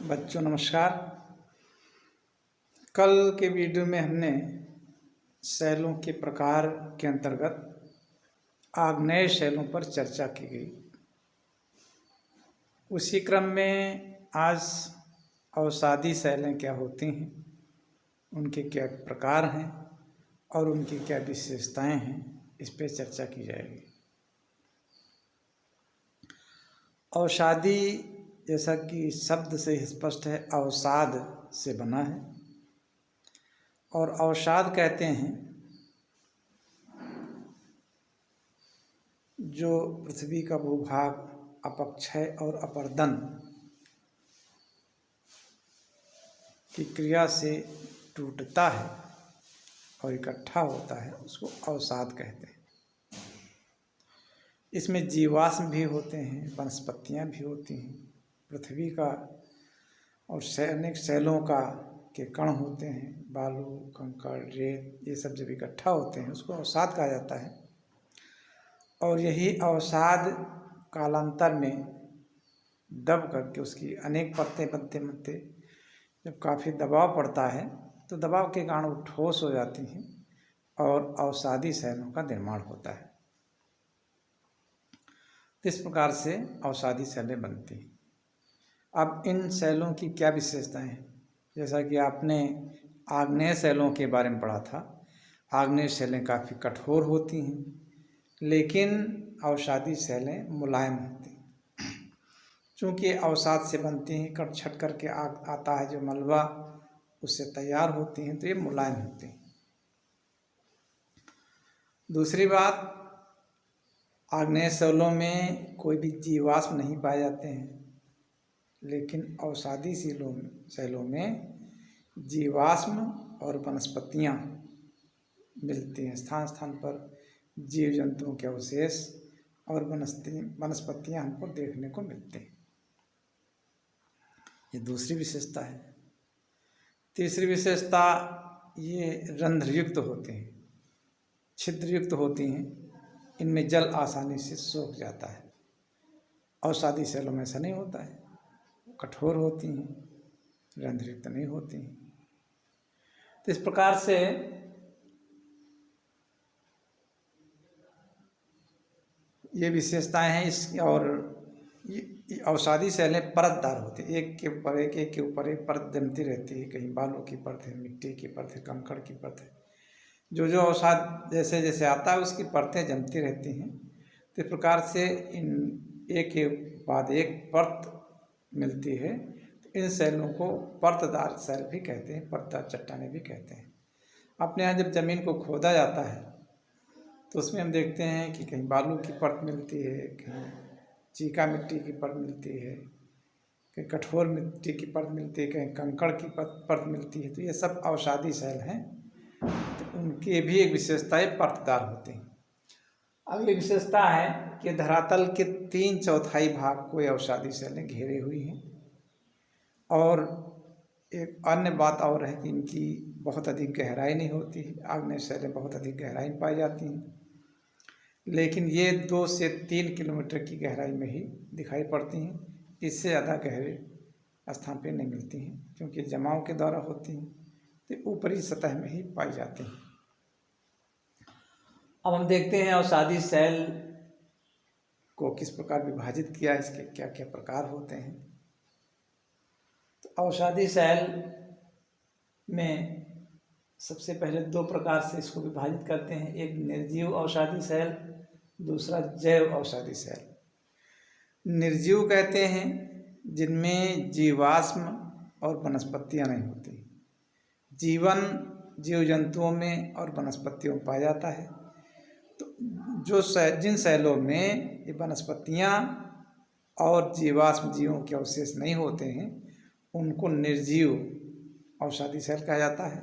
बच्चों नमस्कार। कल के वीडियो में हमने शैलों के प्रकार के अंतर्गत आग्नेय शैलों पर चर्चा की गई। उसी क्रम में आज अवसादी शैलें क्या होती हैं, उनके क्या प्रकार हैं और उनकी क्या विशेषताएं हैं, इस पर चर्चा की जाएगी। अवसादी जैसा कि शब्द से स्पष्ट है, अवसाद से बना है और अवसाद कहते हैं जो पृथ्वी का भूभाग अपक्षय और अपर्दन की क्रिया से टूटता है और इकट्ठा होता है, उसको अवसाद कहते हैं। इसमें जीवाश्म भी होते हैं, वनस्पतियाँ भी होती हैं, पृथ्वी का और अनेक शैलों का के कण होते हैं, बालू, कंकड़, रेत, ये सब जब इकट्ठा होते हैं उसको अवसाद कहा जाता है। और यही अवसाद कालांतर में दब करके उसकी अनेक परतें बनते बनते जब काफ़ी दबाव पड़ता है तो दबाव के कारण वो ठोस हो जाती हैं और अवसादी शैलों का निर्माण होता है। इस प्रकार से अवसादी शैलें बनती हैं। अब इन शैलों की क्या विशेषताएं हैं? जैसा कि आपने आग्नेय शैलों के बारे में पढ़ा था, आग्नेय शैलें काफ़ी कठोर होती हैं, लेकिन अवसादी शैलें मुलायम होती हैं। चूँकि अवसाद से बनती हैं, कट छट करके आता है जो मलबा, उससे तैयार होती हैं, तो ये मुलायम होती हैं। दूसरी बात, आग्नेय शैलों में कोई भी जीवाश्म नहीं पाए जाते हैं, लेकिन अवसादी शैलों में जीवाश्म और वनस्पतियाँ मिलती हैं। स्थान स्थान पर जीव जंतुओं के अवशेष और वनस्पतियाँ हमको देखने को मिलती हैं। ये दूसरी विशेषता है। तीसरी विशेषता, ये रंध्रयुक्त होते हैं, छिद्रयुक्त होती हैं, इनमें जल आसानी से सोख जाता है। अवसादी शैलों में ऐसा नहीं होता है, कठोर होती हैं, रंध्रयुक्त नहीं होती हैं। तो इस प्रकार से ये विशेषताएं हैं। और ये अवसादी शैलें परतदार होती हैं, एक के ऊपर एक परत जमती रहती है। कहीं बालू की परत है, मिट्टी की परत है, कंकड़ की परत है। जो जो अवसाद जैसे जैसे आता है उसकी परतें जमती रहती हैं। तो इस प्रकार से इन एक के बाद एक परत मिलती है। तो इन शैलों को परतदार शैल भी कहते हैं, परतदार चट्टानें भी कहते हैं। अपने यहाँ जब ज़मीन को खोदा जाता है तो उसमें हम देखते हैं कि कहीं बालू की परत मिलती है, कहीं चीका मिट्टी की परत मिलती है, कहीं कठोर मिट्टी की परत मिलती है, कहीं कंकड़ की परत मिलती है। तो ये सब अवसादी शैल हैं। तो उनकी भी एक विशेषता है, परतदार होते हैं। अगली विशेषता है कि धरातल के 3/4 भाग को ये अवसादी शैलें घेरे हुई हैं। और एक अन्य बात और है कि इनकी बहुत अधिक गहराई नहीं होती है। आग्नेय शैलें बहुत अधिक गहराई में पाई जाती हैं, लेकिन ये 2 से 3 किलोमीटर की गहराई में ही दिखाई पड़ती हैं। इससे ज़्यादा गहरे स्थान पर नहीं मिलती हैं, क्योंकि जमाव के द्वारा होती हैं, तो ऊपरी सतह में ही पाई जाती हैं। अब हम देखते हैं अवसादी शैल को किस प्रकार विभाजित किया, इसके क्या क्या प्रकार होते हैं। तो अवसादी शैल में सबसे पहले 2 प्रकार से इसको विभाजित करते हैं। एक निर्जीव अवसादी शैल, दूसरा जैव अवसादी शैल। निर्जीव कहते हैं जिनमें जीवाश्म और वनस्पतियाँ नहीं होती। जीवन जीव जंतुओं में और वनस्पतियों में पाया जाता है। तो जिन शैलों में ये वनस्पतियाँ और जीवाश्म जीवों के अवशेष नहीं होते हैं, उनको निर्जीव अवसादी शैल कहा जाता है।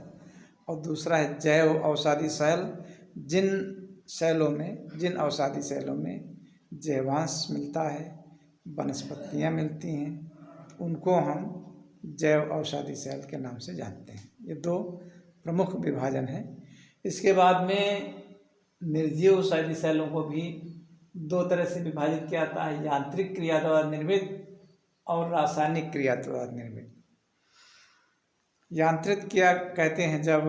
और दूसरा है जैव अवसादी शैल, जिन अवसादी शैलों में जैवांश मिलता है, वनस्पतियाँ मिलती हैं, उनको हम जैव अवसादी शैल के नाम से जानते हैं। ये 2 प्रमुख विभाजन हैं। इसके बाद में निर्जीव अवसादी शैलों को भी 2 तरह से विभाजित किया जाता है। यांत्रिक क्रिया द्वारा निर्मित और रासायनिक क्रिया द्वारा निर्मित। यांत्रिक क्रिया कहते हैं जब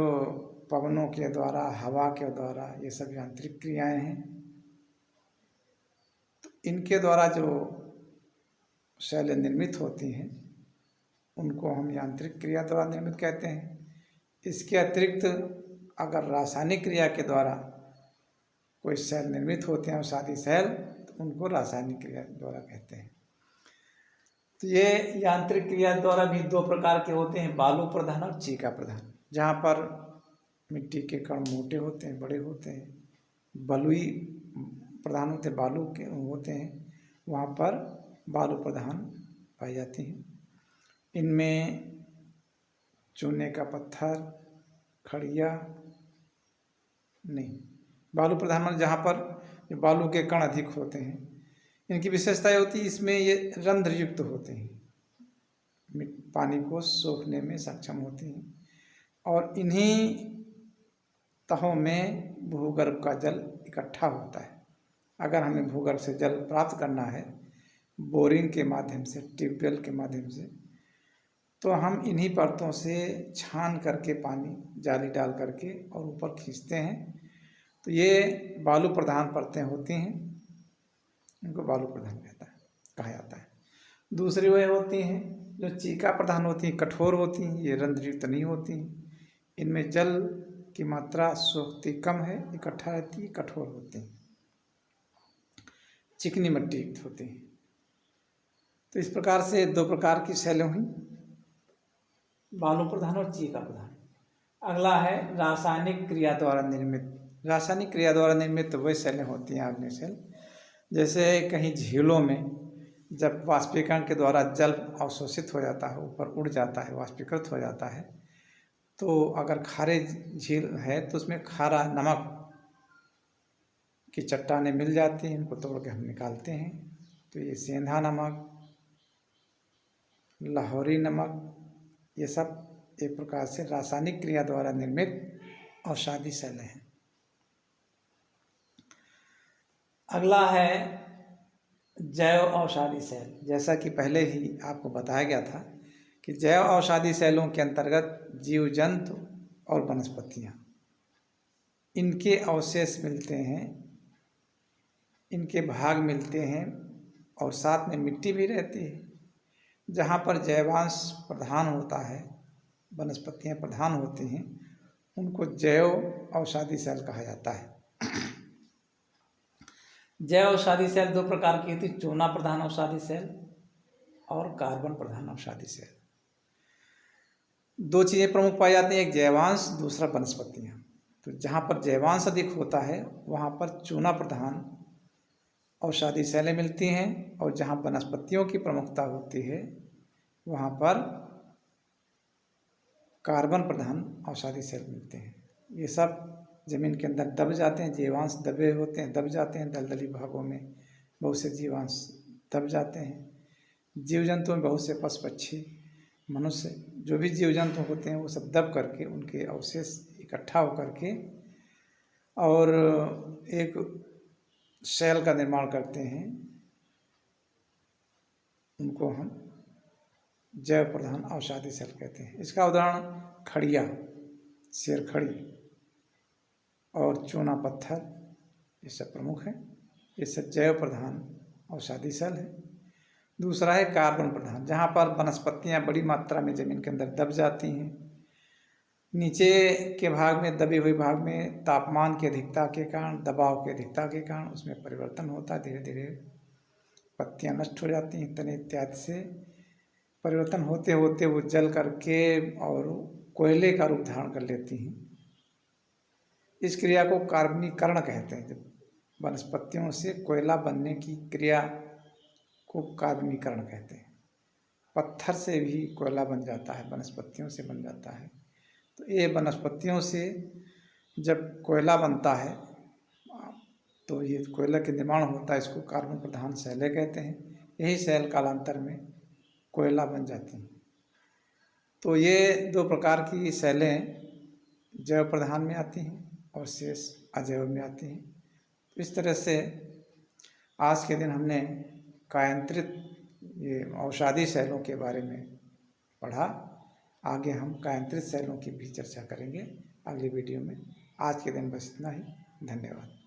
पवनों के द्वारा, हवा के द्वारा, ये सब यांत्रिक क्रियाएं हैं। तो इनके द्वारा जो शैलें निर्मित होती हैं उनको हम यांत्रिक क्रिया द्वारा निर्मित कहते हैं। इसके अतिरिक्त अगर रासायनिक क्रिया के द्वारा कोई सेल निर्मित होते हैं, औषधि सेल, तो उनको रासायनिक क्रिया द्वारा कहते हैं। तो ये यांत्रिक क्रिया द्वारा भी दो प्रकार के होते हैं, बालू प्रधान और चीका प्रधान। जहाँ पर मिट्टी के कण मोटे होते हैं, बड़े होते हैं, बलुई प्रधान होते हैं, बालू के होते हैं, वहाँ पर बालू प्रधान पाई जाती हैं। इनमें चूने का पत्थर, खड़िया नहीं, बालू प्रधान में जहाँ पर बालू के कण अधिक होते हैं। इनकी विशेषता होती है इसमें ये रंध्र युक्त होते हैं, पानी को सोखने में सक्षम होते हैं और इन्हीं तहों में भूगर्भ का जल इकट्ठा होता है। अगर हमें भूगर्भ से जल प्राप्त करना है बोरिंग के माध्यम से, ट्यूबवेल के माध्यम से, तो हम इन्हीं परतों से छान करके पानी जाली डाल करके और ऊपर खींचते हैं। तो ये बालू प्रधान परतें होती हैं, इनको बालू प्रधान कहा जाता है। दूसरी वे होती हैं जो चीका प्रधान होती हैं, कठोर होती हैं, ये रंध्रयुक्त नहीं होती हैं। इनमें जल की मात्रा सोखती कम है, इकट्ठा रहती है, कठोर होती हैं, चिकनी मिट्टी युक्त होती हैं। तो इस प्रकार से दो प्रकार की शैलें हुई, बालू प्रधान और चीका प्रधान। अगला है रासायनिक क्रिया द्वारा निर्मित। रासायनिक क्रिया द्वारा निर्मित वही शैलें होती हैं आग्नेय शैल, जैसे कहीं झीलों में जब वाष्पीकरण के द्वारा जल अवशोषित हो जाता है, ऊपर उड़ जाता है, वाष्पीकृत हो जाता है, तो अगर खारे झील है तो उसमें खारा नमक की चट्टानें मिल जाती हैं, इनको तोड़ के हम निकालते हैं। तो ये सेंधा नमक, लाहौरी नमक, ये सब एक प्रकार से रासायनिक क्रिया द्वारा निर्मित औषधि शैलें हैं। अगला है जैव औषधि सेल। जैसा कि पहले ही आपको बताया गया था कि जैव औषधि सेलों के अंतर्गत जीव जंतु और वनस्पतियाँ, इनके अवशेष मिलते हैं, इनके भाग मिलते हैं और साथ में मिट्टी भी रहती है। जहाँ पर जैवांश प्रधान होता है, वनस्पतियाँ प्रधान होती हैं, उनको जैव औषधि सेल कहा जाता है। जैव औषधि सेल दो प्रकार की होती है, चूना प्रधान औषधि सेल और कार्बन प्रधान औषधि सेल। दो चीज़ें प्रमुख पाई जाती हैं, एक जैवांश, दूसरा वनस्पतियाँ। तो जहाँ पर जैवांश अधिक होता है वहाँ पर चूना प्रधान औषधि सेलें मिलती हैं और जहाँ वनस्पतियों की प्रमुखता होती है वहाँ पर कार्बन प्रधान औषधि सेल मिलते हैं। ये सब जमीन के अंदर दब जाते हैं, जीवांश दबे होते हैं, दब जाते हैं, दलदली भागों में बहुत से जीवांश दब जाते हैं। जीव जंतु में बहुत से पशु पक्षी, मनुष्य, जो भी जीव जंतु होते हैं वो सब दब करके उनके अवशेष इकट्ठा होकर के और एक सेल का निर्माण करते हैं, उनको हम जैव प्रधान औषधि सेल कहते हैं। इसका उदाहरण खड़िया, शेरखड़ी और चूना पत्थर, ये सब प्रमुख हैं। ये सब जैव प्रधान औषधि सेल है। दूसरा है कार्बन प्रधान, जहाँ पर वनस्पतियाँ बड़ी मात्रा में जमीन के अंदर दब जाती हैं। नीचे के भाग में, दबे हुए भाग में तापमान की अधिकता के कारण, दबाव की अधिकता के कारण उसमें परिवर्तन होता है, धीरे धीरे पत्तियाँ नष्ट हो जाती हैं, तने इत्यादि से परिवर्तन होते होते वो जल करके और कोयले का रूप धारण कर लेती हैं। इस क्रिया को कार्बनीकरण कहते हैं। जब वनस्पतियों से कोयला बनने की क्रिया को कार्बनीकरण कहते हैं। पत्थर से भी कोयला बन जाता है, वनस्पतियों से बन जाता है। तो ये वनस्पतियों से जब कोयला बनता है तो ये कोयला के निर्माण होता है, इसको कार्बन प्रधान सेलें कहते हैं। यही सेल कालांतर में कोयला बन जाती हैं। तो ये दो प्रकार की सेलें जैव प्रधान में आती हैं और शेष अजैव में आती हैं। इस तरह से आज के दिन हमने कायांतरित ये अवसादी शैलों के बारे में पढ़ा। आगे हम कायांतरित शैलों की भी चर्चा करेंगे अगली वीडियो में। आज के दिन बस इतना ही। धन्यवाद।